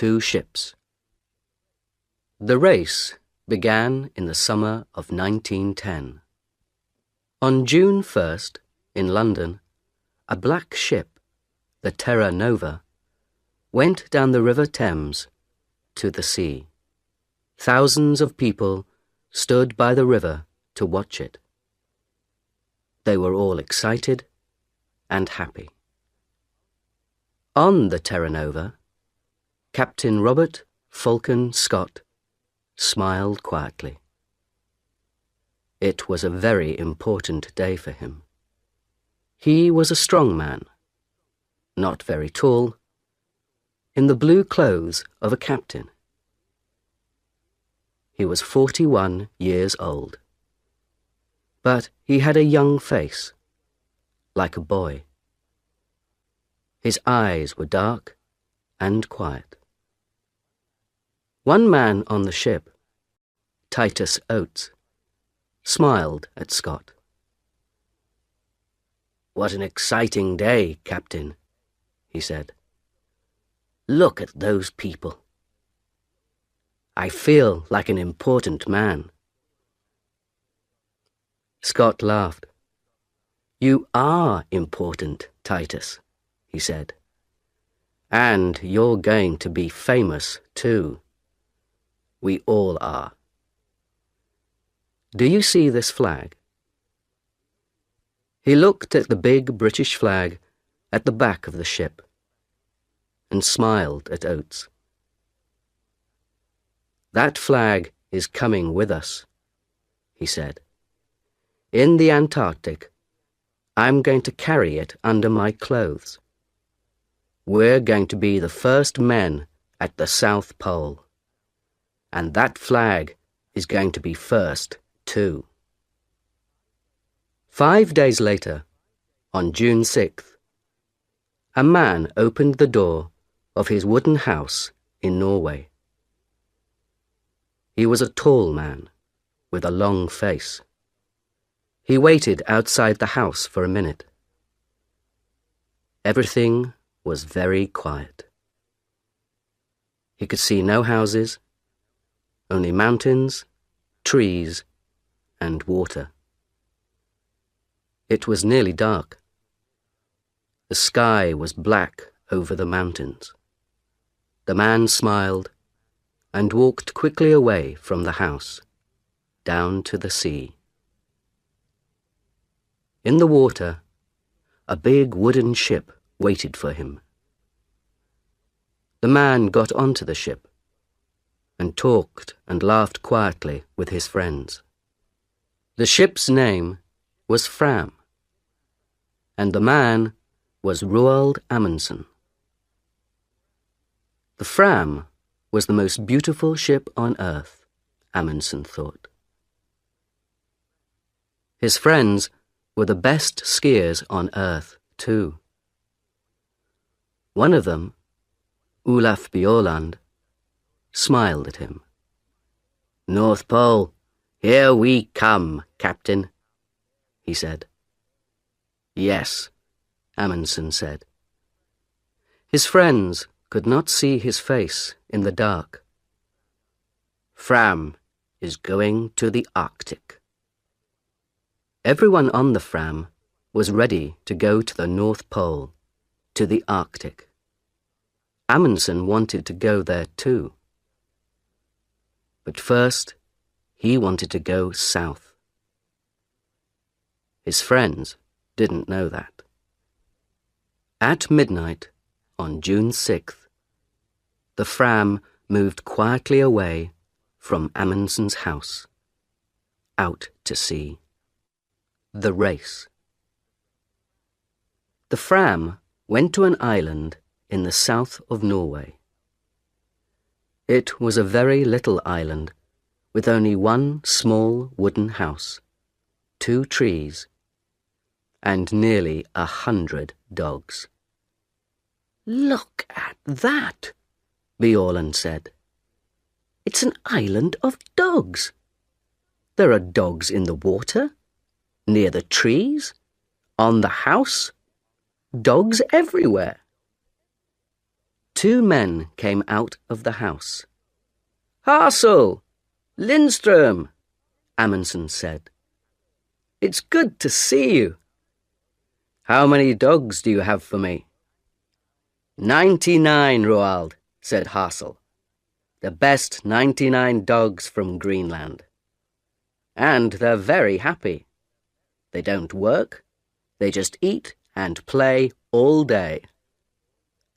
2 ships. The race began in the summer of 1910. On June 1st, in London, a black ship, the Terra Nova, went down the River Thames to the sea. Thousands of people stood by the river to watch it. They were all excited and happy. On the Terra Nova, Captain Robert Falcon Scott smiled quietly. It was a very important day for him. He was a strong man, not very tall, in the blue clothes of a captain. He was 41 years old, but he had a young face, like a boy. His eyes were dark and quiet. One man on the ship, Titus Oates, smiled at Scott. "What an exciting day, Captain," he said. "Look at those people. I feel like an important man." Scott laughed. "You are important, Titus," he said. "And you're going to be famous, too. We all are. Do you see this flag?" He looked at the big British flag at the back of the ship and smiled at Oates. "That flag is coming with us," he said. "In the Antarctic, I'm going to carry it under my clothes. We're going to be the first men at the South Pole. And that flag is going to be first, too." 5 days later, on June 6th, a man opened the door of his wooden house in Norway. He was a tall man with a long face. He waited outside the house for a minute. Everything was very quiet. He could see no houses, only mountains, trees, and water. It was nearly dark. The sky was black over the mountains. The man smiled and walked quickly away from the house, down to the sea. In the water, a big wooden ship waited for him. The man got onto the ship and talked and laughed quietly with his friends. The ship's name was Fram, and the man was Roald Amundsen. The Fram was the most beautiful ship on earth, Amundsen thought. His friends were the best skiers on earth, too. One of them, Olaf Bjaaland, smiled at him. "North Pole, here we come, Captain," he said. "Yes," Amundsen said. His friends could not see his face in the dark. "Fram is going to the Arctic." Everyone on the Fram was ready to go to the North Pole, to the Arctic. Amundsen wanted to go there too. But first, he wanted to go south. His friends didn't know that. At midnight, on June 6th, the Fram moved quietly away from Amundsen's house, out to sea. The race. The Fram went to an island in the south of Norway. It was a very little island with only one small wooden house, 2 trees, and nearly 100 dogs. "Look at that," Bjaaland said. "It's an island of dogs. There are dogs in the water, near the trees, on the house, dogs everywhere." Two men came out of the house. "Hassel! Lindström!" Amundsen said. "It's good to see you. How many dogs do you have for me?" 99, Roald, said Hassel. "The best 99 dogs from Greenland. And they're very happy. They don't work. They just eat and play all day.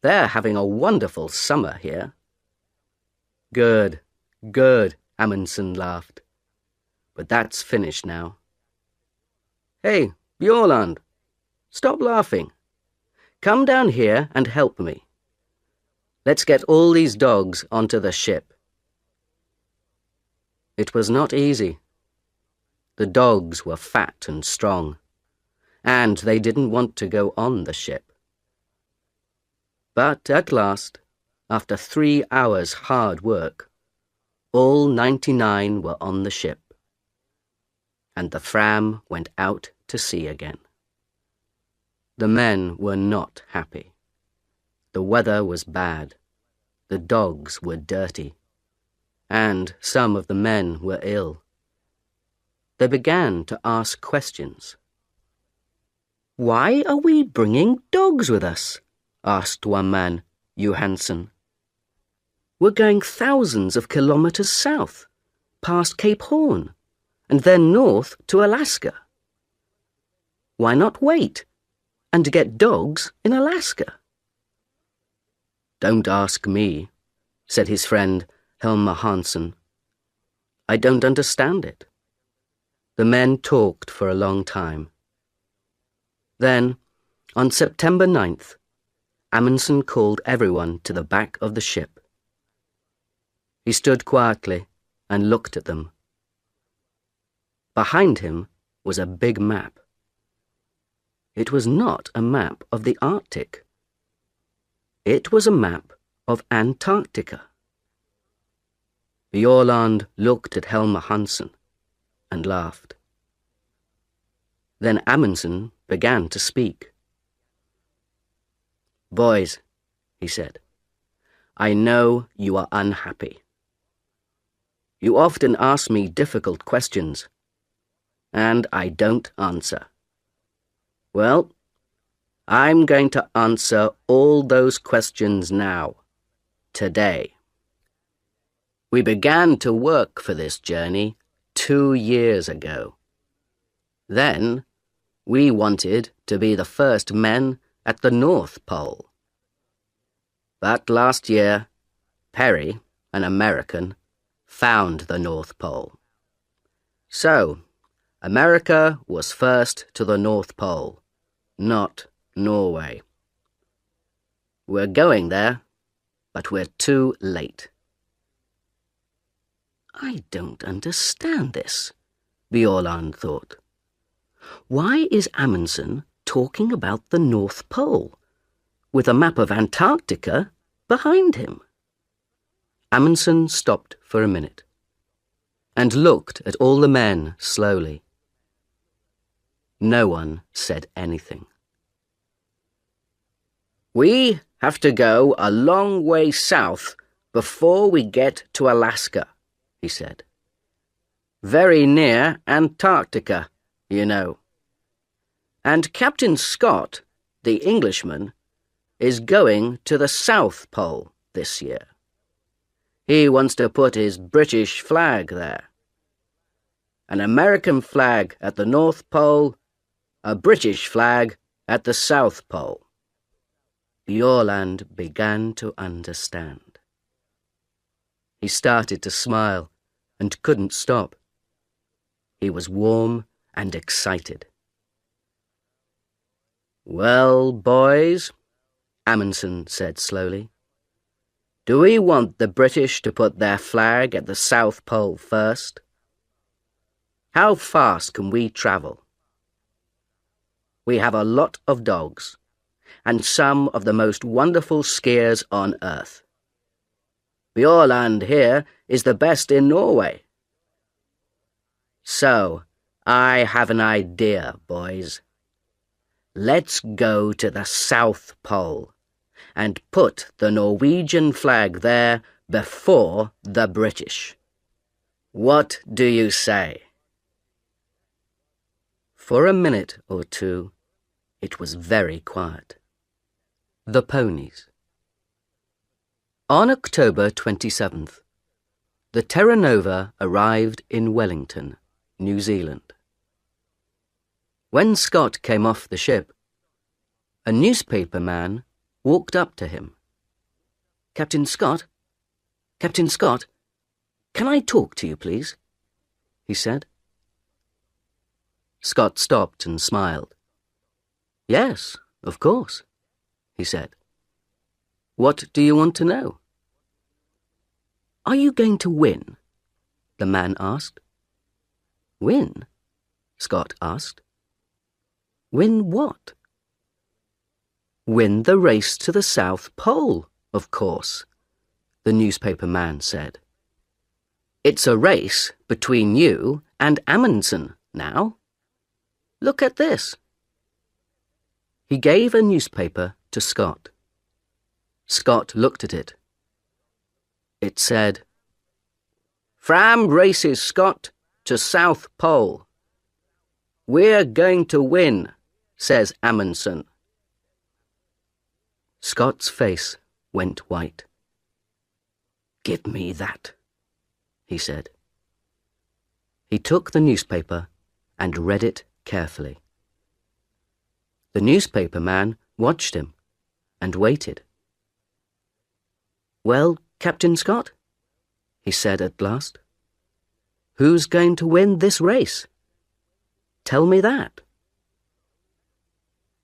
They're having a wonderful summer here." "Good, good," Amundsen laughed. "But that's finished now." "Hey, Bjorland, stop laughing. Come down here and help me. Let's get all these dogs onto the ship." It was not easy. The dogs were fat and strong, and they didn't want to go on the ship. But at last, after 3 hours' hard work, all 99 were on the ship, and the Fram went out to sea again. The men were not happy. The weather was bad, the dogs were dirty, and some of the men were ill. They began to ask questions. "Why are we bringing dogs with us?" asked one man, Johansson. "We're going thousands of kilometers south, past Cape Horn, and then north to Alaska. Why not wait and get dogs in Alaska?" "Don't ask me," said his friend Helmer Hansson. "I don't understand it." The men talked for a long time. Then, on September 9th, Amundsen called everyone to the back of the ship. He stood quietly and looked at them. Behind him was a big map. It was not a map of the Arctic. It was a map of Antarctica. Bjorland looked at Helmer Hansson and laughed. Then Amundsen began to speak. "Boys," he said, "I know you are unhappy. You often ask me difficult questions, and I don't answer. Well, I'm going to answer all those questions now, today. We began to work for this journey 2 years ago. Then, we wanted to be the first men at the North Pole. But last year, Perry, an American, found the North Pole. So, America was first to the North Pole, not Norway. We're going there, but we're too late." "I don't understand this," Bjorland thought. "Why is Amundsen talking about the North Pole, with a map of Antarctica behind him?" Amundsen stopped for a minute, and looked at all the men slowly. No one said anything. "We have to go a long way south before we get to Alaska," he said. "Very near Antarctica, you know. And Captain Scott, the Englishman, is going to the South Pole this year. He wants to put his British flag there. An American flag at the North Pole, a British flag at the South Pole." Bjorland began to understand. He started to smile and couldn't stop. He was warm and excited. "Well, boys," Amundsen said slowly, "do we want the British to put their flag at the South Pole first? How fast can we travel? We have a lot of dogs, and some of the most wonderful skiers on Earth. Bjorland here is the best in Norway. So, I have an idea, boys. Let's go to the South Pole and put the Norwegian flag there before the British. What do you say?" For a minute or two, it was very quiet. The ponies. On October 27th, the Terra Nova arrived in Wellington, New Zealand. When Scott came off the ship, a newspaper man walked up to him. "Captain Scott? Captain Scott? Can I talk to you, please?" he said. Scott stopped and smiled. "Yes, of course," he said. "What do you want to know?" "Are you going to win?" the man asked. "Win?" Scott asked. "Win what?" "Win the race to the South Pole, of course," the newspaper man said. "It's a race between you and Amundsen now. Look at this." He gave a newspaper to Scott. Scott looked at it. It said, "Fram races Scott to South Pole. We're going to win, says Amundsen." Scott's face went white. "Give me that," he said. He took the newspaper and read it carefully. The newspaper man watched him and waited. "Well, Captain Scott," he said at last, "who's going to win this race? Tell me that."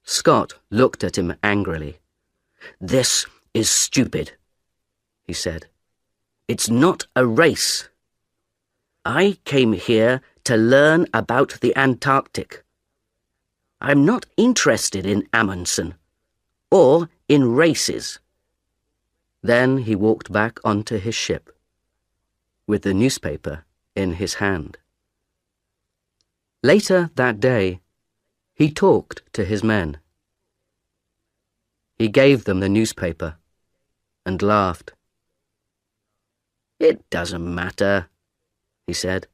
Scott looked at him angrily. "This is stupid," he said. "It's not a race. I came here to learn about the Antarctic. I'm not interested in Amundsen or in races." Then he walked back onto his ship, with the newspaper in his hand. Later that day, he talked to his men. He gave them the newspaper and laughed. "It doesn't matter," he said.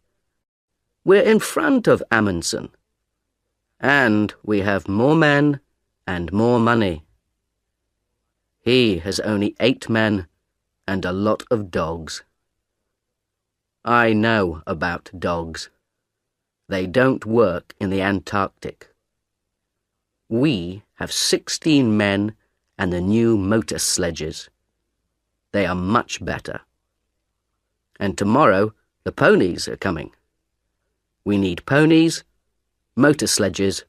"We're in front of Amundsen, and we have more men and more money. He has only 8 men and a lot of dogs. I know about dogs. They don't work in the Antarctic. We have 16 men and the new motor sledges. They are much better. And tomorrow the ponies are coming. We need ponies, motor sledges,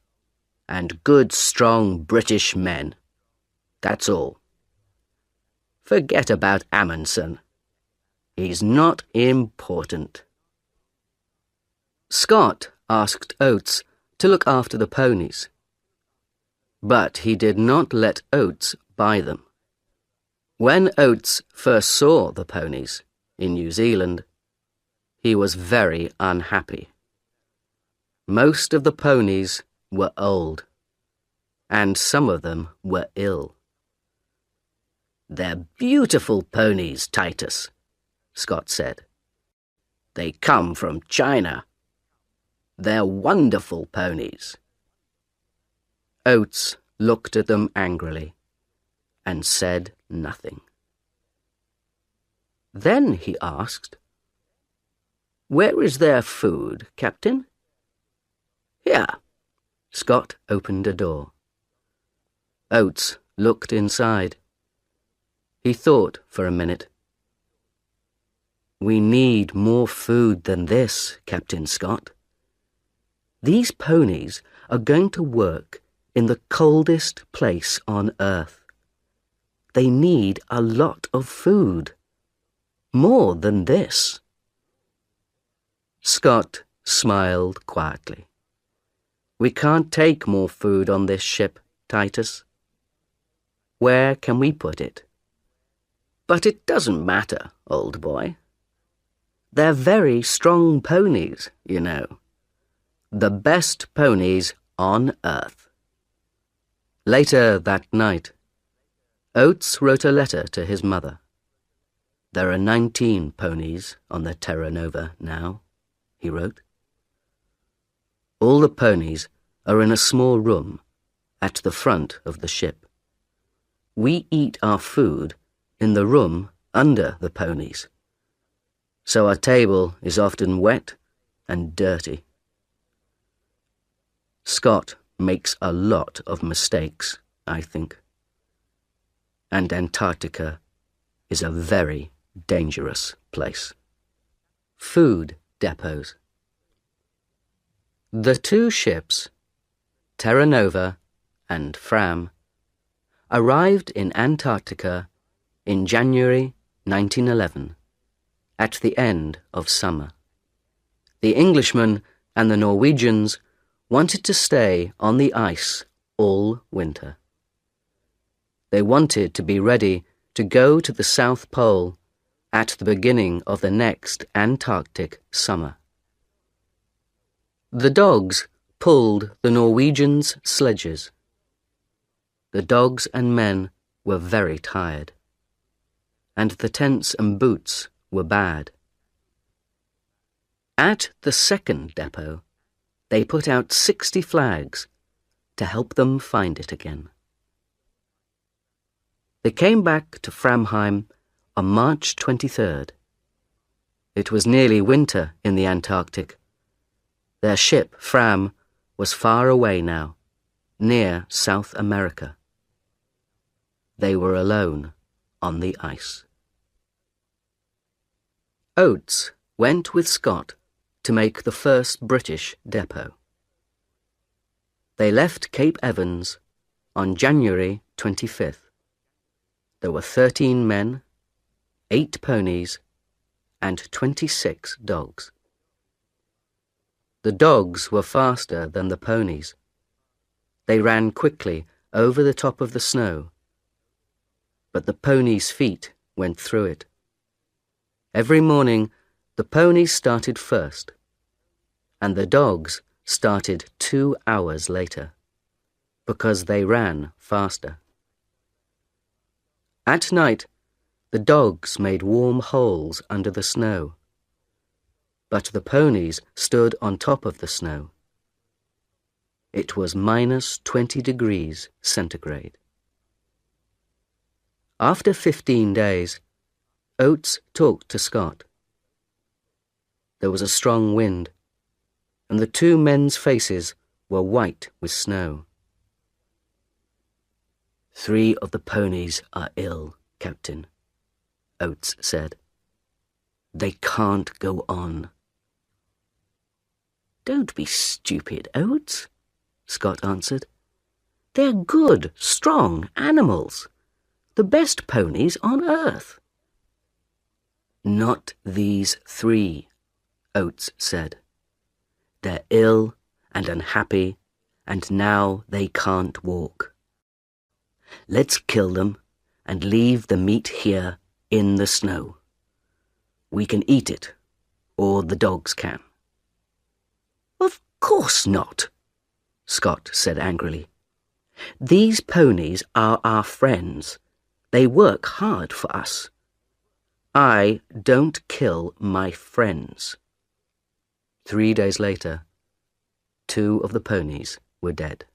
and good, strong British men. That's all. Forget about Amundsen. He's not important." Scott asked Oates to look after the ponies, but he did not let Oates buy them. When Oates first saw the ponies in New Zealand, he was very unhappy. Most of the ponies were old, and some of them were ill. "They're beautiful ponies, Titus," Scott said. "They come from China. They're wonderful ponies." Oates looked at them angrily and said nothing. Then he asked, "Where is their food, Captain?" "Here." Scott opened a door. Oates looked inside. He thought for a minute. "We need more food than this, Captain Scott. These ponies are going to work in the coldest place on Earth. They need a lot of food. More than this." Scott smiled quietly. "We can't take more food on this ship, Titus. Where can we put it?" "But it doesn't matter, old boy. They're very strong ponies, you know. The best ponies on Earth." Later that night, Oates wrote a letter to his mother. "There are 19 ponies on the Terra Nova now," he wrote. "All the ponies are in a small room at the front of the ship. We eat our food in the room under the ponies, so our table is often wet and dirty. Scott makes a lot of mistakes, I think. And Antarctica is a very dangerous place." Food depots. The two ships, Terra Nova and Fram, arrived in Antarctica in January 1911, at the end of summer. The Englishmen and the Norwegians wanted to stay on the ice all winter. They wanted to be ready to go to the South Pole at the beginning of the next Antarctic summer. The dogs pulled the Norwegians' sledges. The dogs and men were very tired, and the tents and boots were bad. At the second depot, they put out 60 flags to help them find it again. They came back to Framheim on March 23rd. It was nearly winter in the Antarctic. Their ship, Fram, was far away now, near South America. They were alone on the ice. Oates went with Scott to make the first British depot. They left Cape Evans on January 25th. There were 13 men, 8 ponies, and 26 dogs. The dogs were faster than the ponies. They ran quickly over the top of the snow, but the ponies' feet went through it. Every morning, the ponies started first, and the dogs started 2 hours later, because they ran faster. At night, the dogs made warm holes under the snow, but the ponies stood on top of the snow. It was minus 20 degrees centigrade. After 15 days, Oates talked to Scott. There was a strong wind, and the two men's faces were white with snow. "3 of the ponies are ill, Captain," Oates said. "They can't go on." "Don't be stupid, Oates," Scott answered. "They're good, strong animals. The best ponies on earth." "Not these 3, Oates said. "They're ill and unhappy, and now they can't walk. Let's kill them and leave the meat here in the snow. We can eat it, or the dogs can." "Of course not," Scott said angrily. "These ponies are our friends. They work hard for us. I don't kill my friends." 3 days later, 2 of the ponies were dead.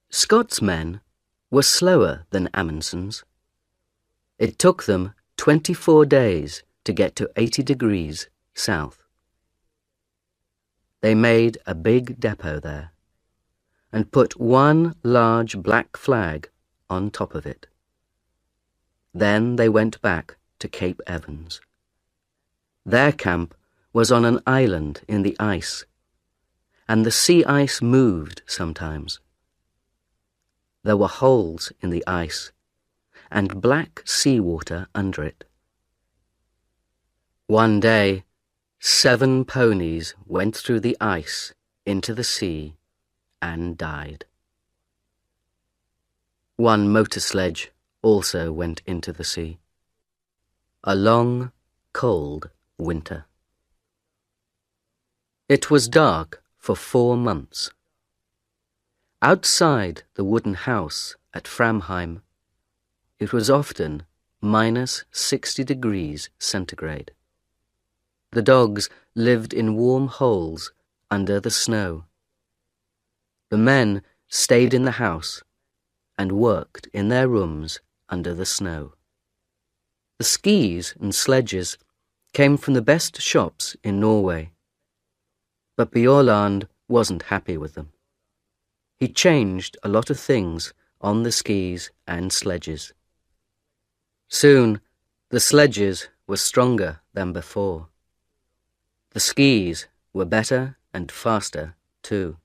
Scott's men were slower than Amundsen's. It took them 24 days to get to 80 degrees south. They made a big depot there and put 1 large black flag on top of it. Then they went back to Cape Evans. Their camp was on an island in the ice, and the sea ice moved sometimes. There were holes in the ice and black seawater under it. One day, 7 ponies went through the ice into the sea and died. 1 motor sledge also went into the sea. A long, cold winter. It was dark for 4 months. Outside the wooden house at Framheim, it was often minus 60 degrees centigrade. The dogs lived in warm holes under the snow. The men stayed in the house and worked in their rooms under the snow. The skis and sledges came from the best shops in Norway, but Bjaaland wasn't happy with them. He changed a lot of things on the skis and sledges. Soon, the sledges were stronger than before. The skis were better and faster too.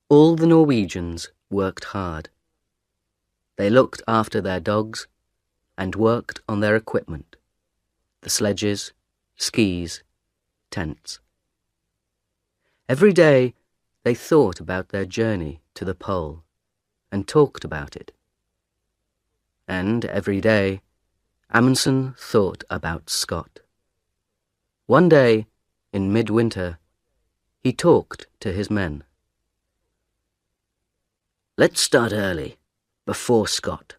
All the Norwegians worked hard. They looked after their dogs and worked on their equipment, the sledges, skis, tents. Every day they thought about their journey to the pole and talked about it. And every day Amundsen thought about Scott. One day, in midwinter, he talked to his men. "Let's start early, before Scott,"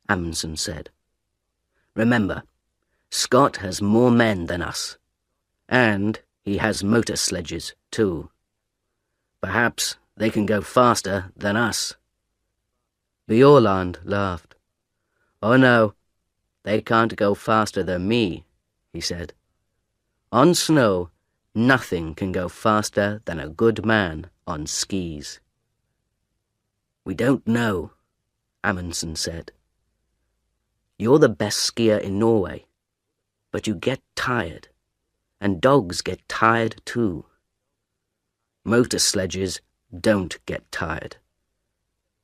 Amundsen said. "Remember, Scott has more men than us, and he has motor sledges too. Perhaps they can go faster than us." Bjaaland laughed. "Oh no, they can't go faster than me," he said. "On snow, nothing can go faster than a good man on skis." "We don't know," Amundsen said. "You're the best skier in Norway, but you get tired, and dogs get tired too. Motor sledges don't get tired.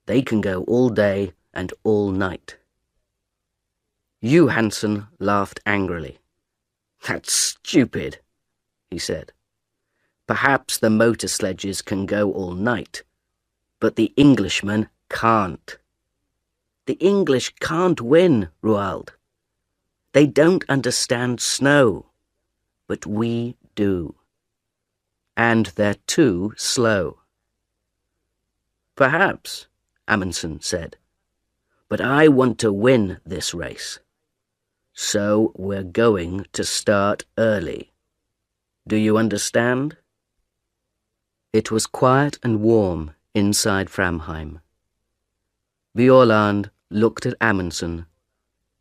They can go all day and all night." Johansen laughed angrily. "That's stupid," he said. "Perhaps the motor sledges can go all night, but the Englishmen can't. The English can't win, Roald. They don't understand snow, but we do. And they're too slow." "Perhaps," Amundsen said, "but I want to win this race. So we're going to start early. Do you understand?" It was quiet and warm inside Framheim. Bjaaland looked at Amundsen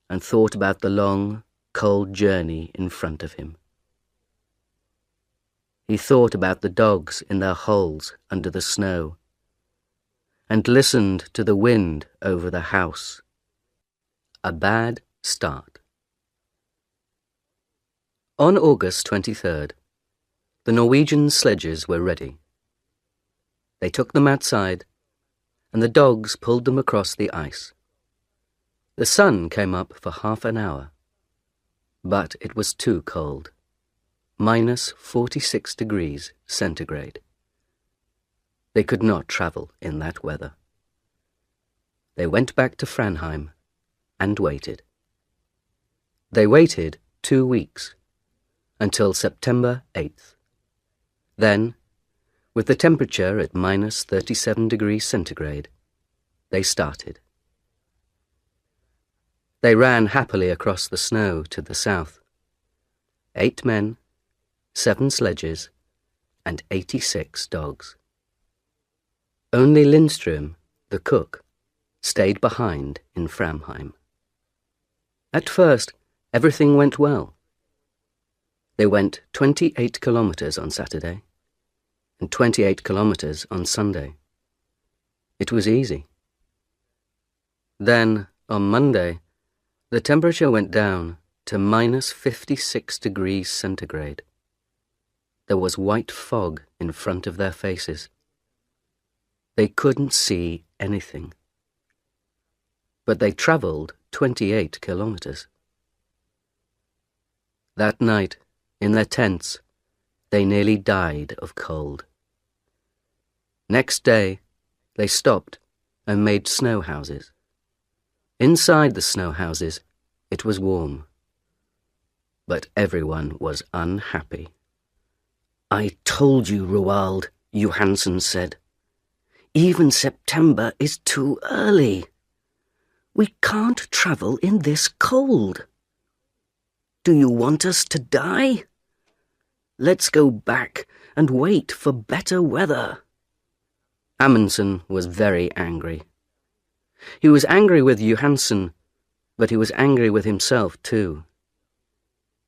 and thought about the long, cold journey in front of him. He thought about the dogs in their holes under the snow and listened to the wind over the house. A bad start. On August 23rd, the Norwegian sledges were ready. They took them outside, and the dogs pulled them across the ice. The sun came up for half an hour, but it was too cold, minus 46 degrees centigrade. They could not travel in that weather. They went back to Framheim and waited. They waited 2 weeks, until September 8th. Then, with the temperature at minus 37 degrees centigrade, they started. They ran happily across the snow to the south. 8 men, 7 sledges, and 86 dogs. Only Lindström, the cook, stayed behind in Framheim. At first, everything went well. They went 28 kilometers on Saturday and 28 kilometers on Sunday. It was easy. Then, on Monday, the temperature went down to minus 56 degrees centigrade. There was white fog in front of their faces. They couldn't see anything. But they travelled 28 kilometers. That night, in their tents, they nearly died of cold. Next day, they stopped and made snow houses. Inside the snow houses, it was warm. But everyone was unhappy. "I told you, Roald," Johansen said. "Even September is too early. We can't travel in this cold. Do you want us to die? Let's go back and wait for better weather. Amundsen was very angry. He was angry with Johansen, but he was angry with himself too.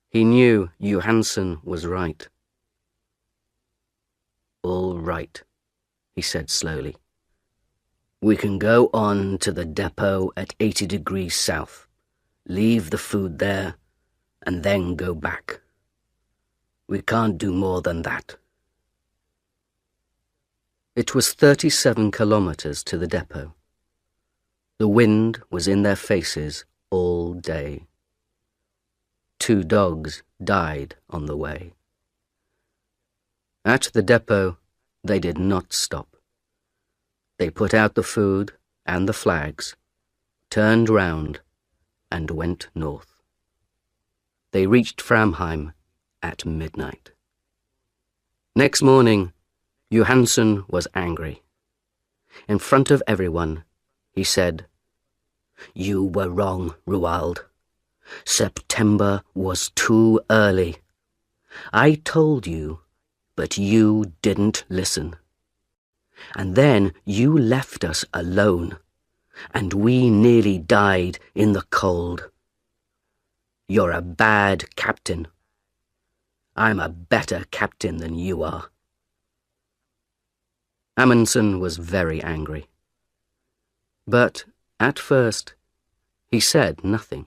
He knew Johansen was right. All right, he said slowly. We can go on to the depot at 80 degrees south, leave the food there, and then go back. We can't do more than that. It was 37 kilometers to the depot. The wind was in their faces all day. 2 dogs died on the way. At the depot, they did not stop. They put out the food and the flags, turned round, and went north. They reached Framheim at midnight. Next morning, Johansen was angry. In front of everyone, he said, "You were wrong, Roald. September was too early. I told you, but you didn't listen. And then you left us alone, and we nearly died in the cold. You're a bad captain. I'm a better captain than you are." Amundsen was very angry. But at first, he said nothing,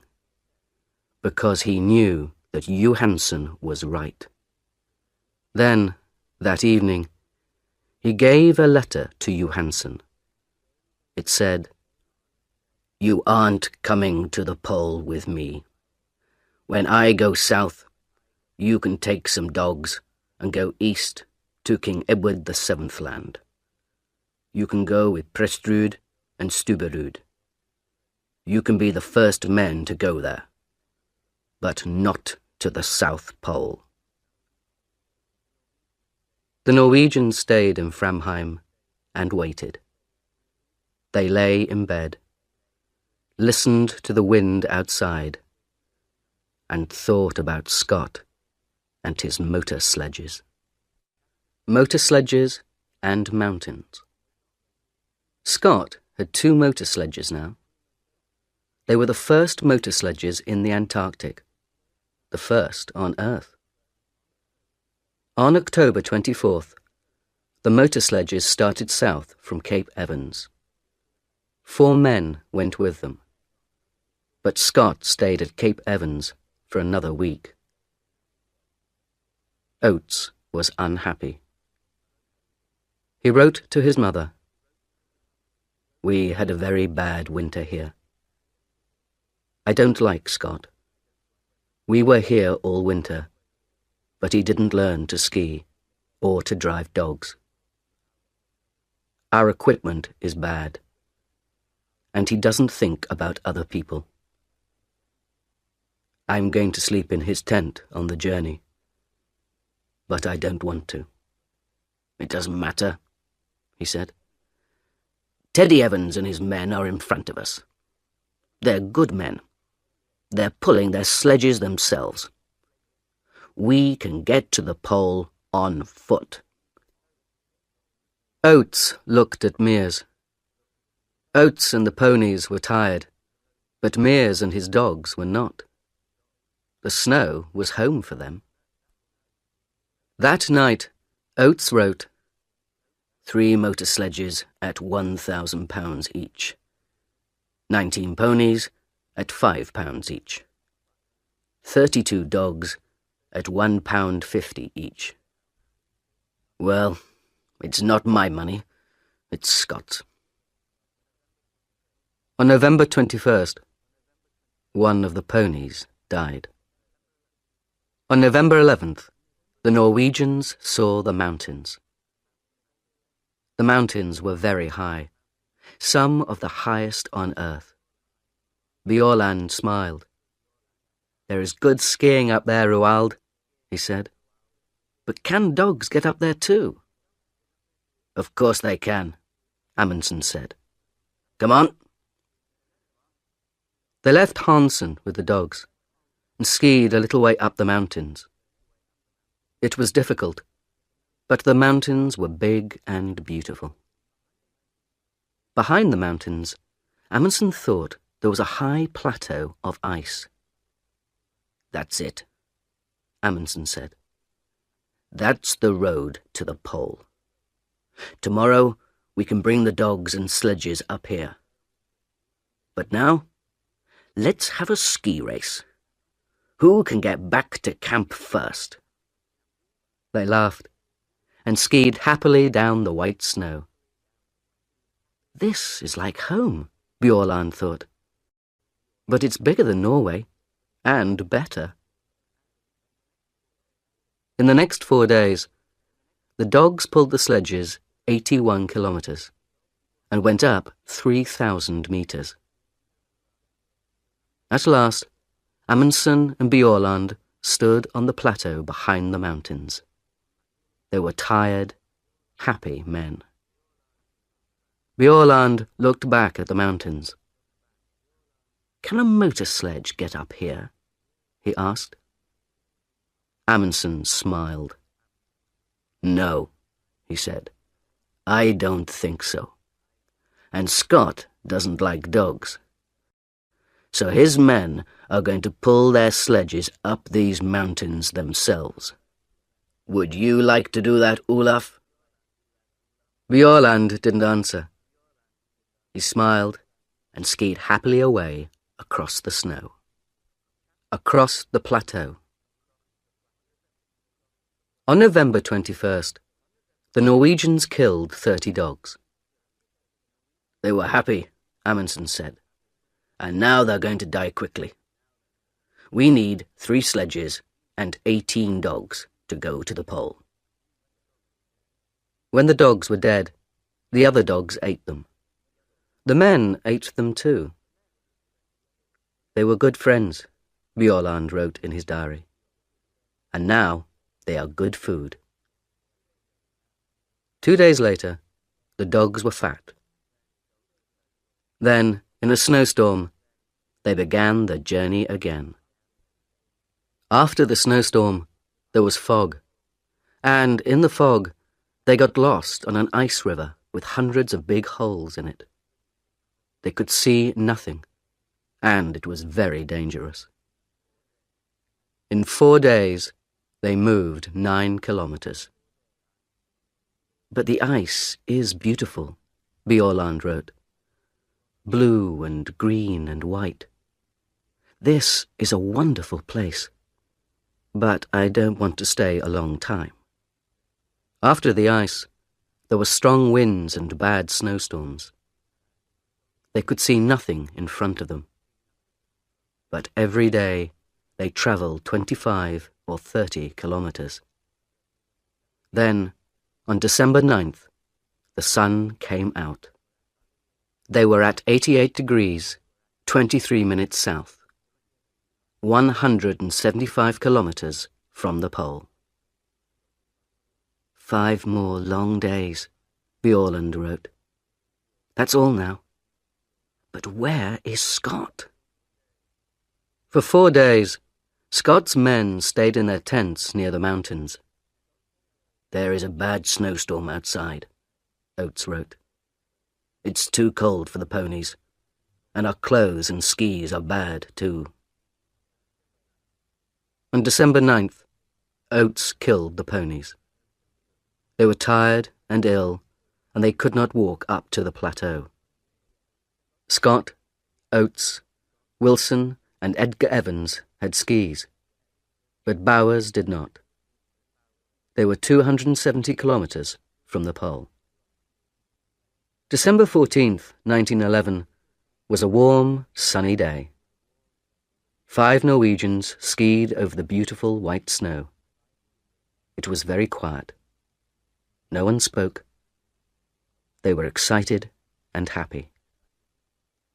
because he knew that Johansen was right. Then, that evening, he gave a letter to Johansen. It said, "You aren't coming to the pole with me. When I go south, you can take some dogs and go east to King Edward VII land. You can go with Prestrud and Stubberud. You can be the first men to go there, but not to the South Pole." The Norwegians stayed in Framheim and waited. They lay in bed, listened to the wind outside, and thought about Scott and his motor sledges. Motor sledges and mountains. Scott had 2 motor sledges now. They were the first motor sledges in the Antarctic, the first on Earth. On October 24th, the motor sledges started south from Cape Evans. 4 men went with them, but Scott stayed at Cape Evans for another week. Oates was unhappy. He wrote to his mother, "We had a very bad winter here. I don't like Scott. We were here all winter, but he didn't learn to ski or to drive dogs. Our equipment is bad, and he doesn't think about other people. I'm going to sleep in his tent on the journey, but I don't want to." "It doesn't matter," he said. "Teddy Evans and his men are in front of us. They're good men. They're pulling their sledges themselves. We can get to the pole on foot." Oates looked at Mears. Oates and the ponies were tired, but Mears and his dogs were not. The snow was home for them. That night, Oates wrote, 3 motor sledges at £1,000 each. 19 ponies at £5 each. 32 dogs at £1.50 each. Well, it's not my money, it's Scott's. On November 21st, one of the ponies died. On November 11th, the Norwegians saw the mountains. The mountains were very high, some of the highest on Earth. Bjaaland smiled. "There is good skiing up there, Roald," he said. "But can dogs get up there too?" "Of course they can," Amundsen said. "Come on." They left Hansen with the dogs and skied a little way up the mountains. It was difficult, but the mountains were big and beautiful. Behind the mountains, Amundsen thought there was a high plateau of ice. "That's it," Amundsen said. "That's the road to the pole. Tomorrow we can bring the dogs and sledges up here. But now, let's have a ski race. Who can get back to camp first?" They laughed and skied happily down the white snow. "This is like home," Bjaaland thought. "But it's bigger than Norway, and better." In the next 4 days, the dogs pulled the sledges 81 kilometers and went up 3,000 meters. At last, Amundsen and Bjaaland stood on the plateau behind the mountains. They were tired, happy men. Bjaaland looked back at the mountains. "Can a motor sledge get up here?" he asked. Amundsen smiled. "No," he said. "I don't think so. And Scott doesn't like dogs. So his men are going to pull their sledges up these mountains themselves. Would you like to do that, Olaf?" Bjaaland didn't answer. He smiled and skied happily away across the snow, across the plateau. On November 21st, the Norwegians killed 30 dogs. "They were happy," Amundsen said, "and now they're going to die quickly. We need 3 sledges and 18 dogs to go to the pole." When the dogs were dead, the other dogs ate them. The men ate them too. "They were good friends," Bjaaland wrote in his diary. "And now they are good food." 2 days later, the dogs were fat. Then, in a snowstorm, they began the journey again. After the snowstorm, there was fog, and in the fog, they got lost on an ice river with hundreds of big holes in it. They could see nothing, and it was very dangerous. In 4 days, they moved 9 kilometers. "But the ice is beautiful," Bjaaland wrote. "Blue and green and white. This is a wonderful place. But I don't want to stay a long time." After the ice, there were strong winds and bad snowstorms. They could see nothing in front of them. But every day they traveled 25 or 30 kilometers. Then, on December 9th, the sun came out. They were at 88 degrees, 23 minutes south, 175 kilometers from the pole. 5 more long days, Bjaaland wrote. "That's all now. But where is Scott?" For 4 days, Scott's men stayed in their tents near the mountains. "There is a bad snowstorm outside," Oates wrote. "It's too cold for the ponies, and our clothes and skis are bad too." On December 9th, Oates killed the ponies. They were tired and ill, and they could not walk up to the plateau. Scott, Oates, Wilson, and Edgar Evans had skis, but Bowers did not. They were 270 kilometers from the pole. December 14th, 1911, was a warm, sunny day. 5 Norwegians skied over the beautiful white snow. It was very quiet. No one spoke. They were excited and happy.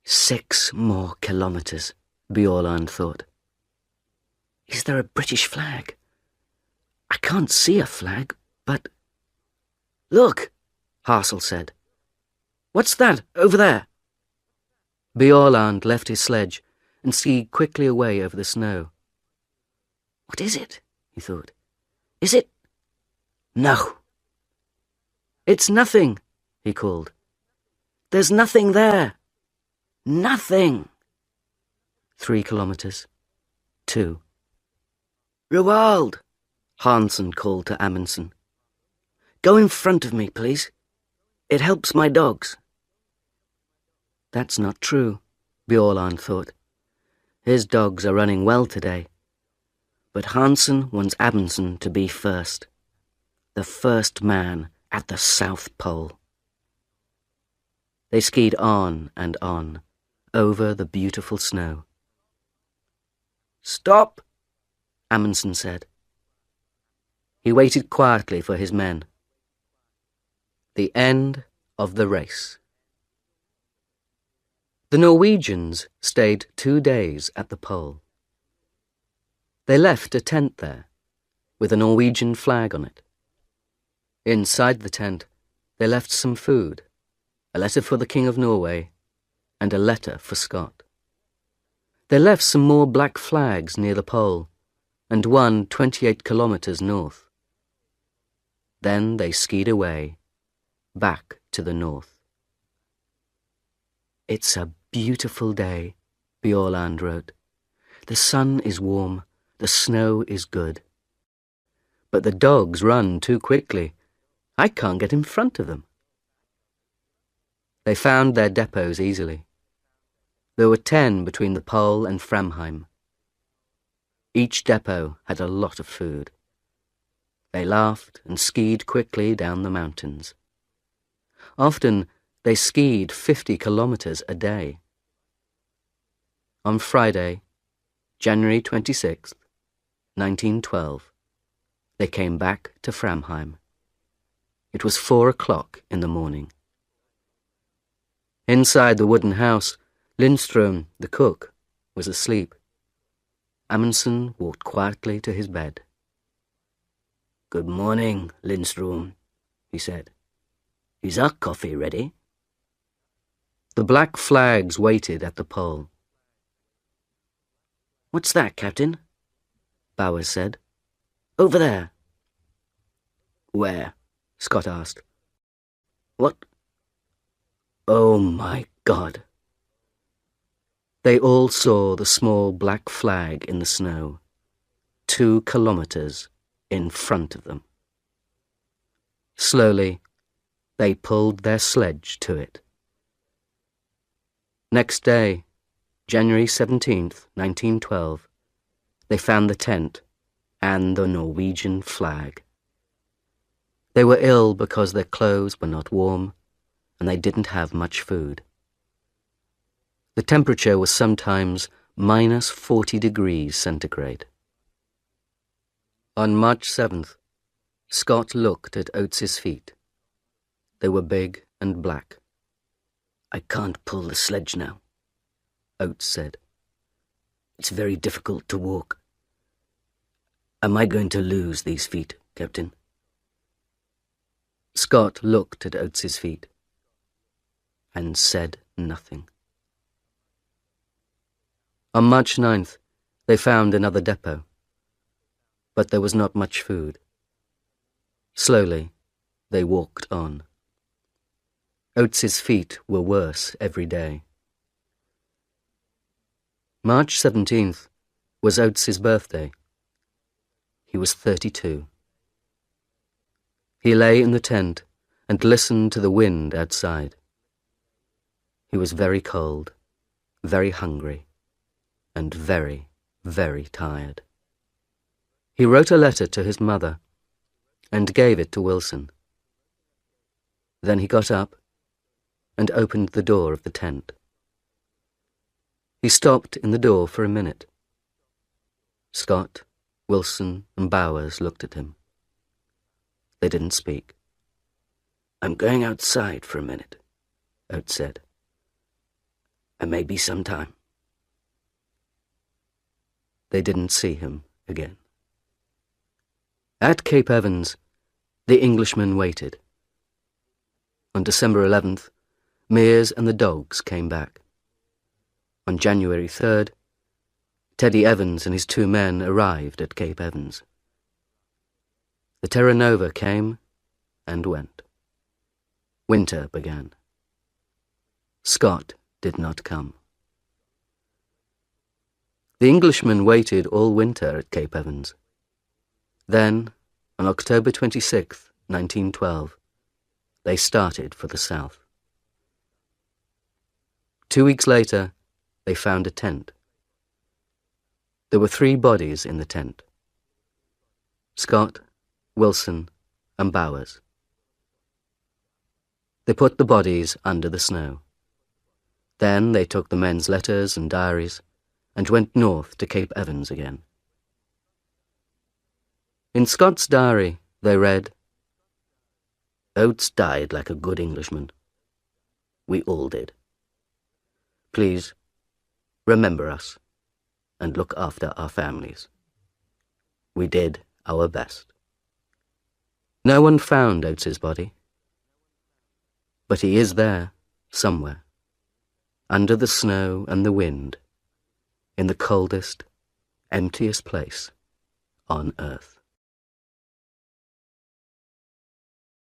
6 more kilometers, Bjaaland thought. Is there a British flag? I can't see a flag, but... Look, Hassel said. What's that over there? Bjaaland left his sledge and skied quickly away over the snow. "What is it?" he thought. "Is it? No." "It's nothing," he called. "There's nothing there. Nothing." 3 kilometers. 2. "Roald," Hansen called to Amundsen. "Go in front of me, please. It helps my dogs." That's not true, Bjaaland thought. His dogs are running well today. But Hansen wants Amundsen to be first. The first man at the South Pole. They skied on and on, over the beautiful snow. "Stop," Amundsen said. He waited quietly for his men. The end of the race. The Norwegians stayed 2 days at the pole. They left a tent there, with a Norwegian flag on it. Inside the tent, they left some food, a letter for the King of Norway, and a letter for Scott. They left some more black flags near the pole, and one 28 kilometers north. Then they skied away, back to the north. "It's a beautiful day," Bjaaland wrote. "The sun is warm, the snow is good. But the dogs run too quickly. I can't get in front of them." They found their depots easily. There were 10 between the pole and Framheim. Each depot had a lot of food. They laughed and skied quickly down the mountains. Often they skied 50 kilometers a day. On Friday, January 26th, 1912, they came back to Framheim. It was 4 o'clock in the morning. Inside the wooden house, Lindström, the cook, was asleep. Amundsen walked quietly to his bed. "Good morning, Lindström," he said. "Is our coffee ready?" The black flags waited at the pole. "What's that, Captain?" Bowers said. "Over there." "Where?" Scott asked. "What? Oh, my God." They all saw the small black flag in the snow, 2 kilometers in front of them. Slowly, they pulled their sledge to it. Next day, January 17th, 1912, they found the tent and the Norwegian flag. They were ill because their clothes were not warm and they didn't have much food. The temperature was sometimes minus 40 degrees centigrade. On March 7th, Scott looked at Oates's feet. They were big and black. "I can't pull the sledge now," Oates said. "It's very difficult to walk. Am I going to lose these feet, Captain?" Scott looked at Oates's feet and said nothing. On March 9th, they found another depot, but there was not much food. Slowly, they walked on. Oates's feet were worse every day. March 17th was Oates's birthday. He was 32. He lay in the tent and listened to the wind outside. He was very cold, very hungry, and very, very tired. He wrote a letter to his mother and gave it to Wilson. Then he got up and opened the door of the tent. He stopped in the door for a minute. Scott, Wilson, and Bowers looked at him. They didn't speak. "I'm going outside for a minute," Oates said. "I may be some time." They didn't see him again. At Cape Evans, the Englishmen waited. On December 11th, Mears and the dogs came back. On January 3rd, Teddy Evans and his 2 men arrived at Cape Evans. The Terra Nova came and went. Winter began. Scott did not come. The Englishmen waited all winter at Cape Evans. Then, on October 26, 1912, they started for the south. 2 weeks later, they found a tent. There were 3 bodies in the tent: Scott, Wilson, and Bowers. They put the bodies under the snow. Then they took the men's letters and diaries and went north to Cape Evans again. In Scott's diary, they read, "Oates died like a good Englishman. We all did. Please, remember us and look after our families. We did our best." No one found Oates's body, but he is there somewhere, under the snow and the wind, in the coldest, emptiest place on earth.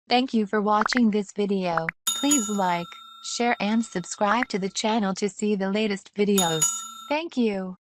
Thank you for watching this video. Please like, share and subscribe to the channel to see the latest videos. Thank you.